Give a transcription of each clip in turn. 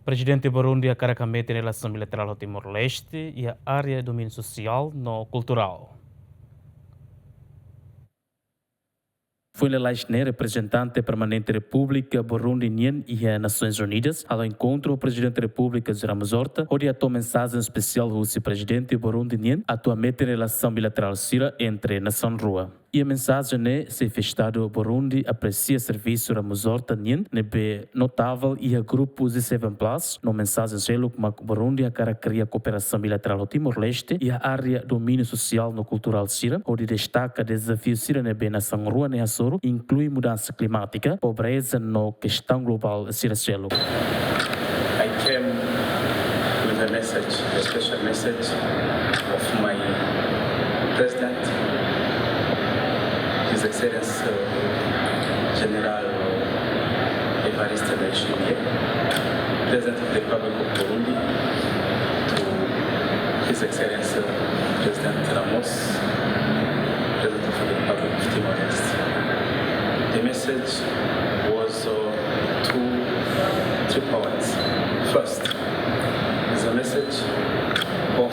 Prezidente Burundi hakarak hametin relasaun bilateral no Timor-Leste e a área de domínio social no cultural. Foi lá representante permanente da República Burundi e as Nações Unidas ao encontro do Presidente da República Zeramos Horta, onde a mensagem especial do Presidente Burundi atualmente relação bilateral sira entre nação rua. E a mensagem é se festado Burundi aprecia serviço Ramos Horta nebe notável e a grupos de 7 plus no mensagem selo como Burundi a cara cria cooperação bilateral no Timor-Leste e a área domínio social no cultural sira, onde destaca desafio sira nebe nação rua ne Açoro, inclui mudança climática, pobreza no questão global sira selo. I came with a message, a special message of my president, His Excellency General Evariste Ndayishimiye, President of the Republic of Burundi, to His Excellency President Ramos, President of the Republic of Timor-Leste. The message was three points. First is a message of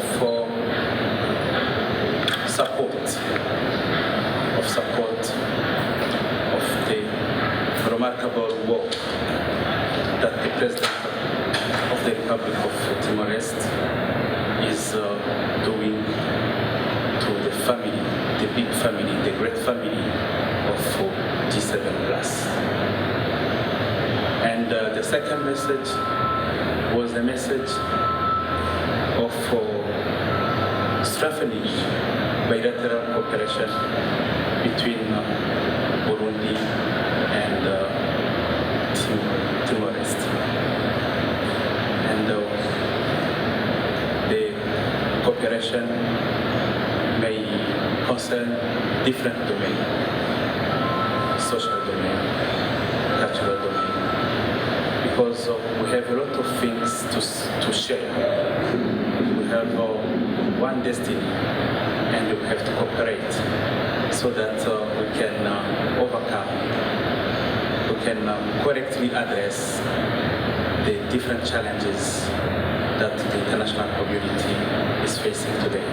support of the remarkable work that the President of the Republic of Timor-Leste is doing to the family, the big family, the great family of G7+. And the second message was a message of strengthening bilateral cooperation between Burundi and Timor-Leste. And the cooperation may concern different domains, social domain, cultural domain, because we have a lot of things to share. We have one destiny, and we have to cooperate so that we can overcome, we can correctly address the different challenges that the international community is facing today.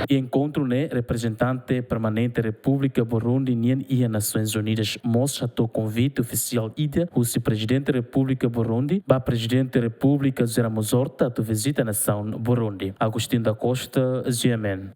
E encontro representante permanente da República Burundi e as Nações Unidas mostra o convite oficial ida o Presidente da República Burundi para Presidente da República Zeramos Horta a visita a nação Burundi. Agostinho da Costa, GMN.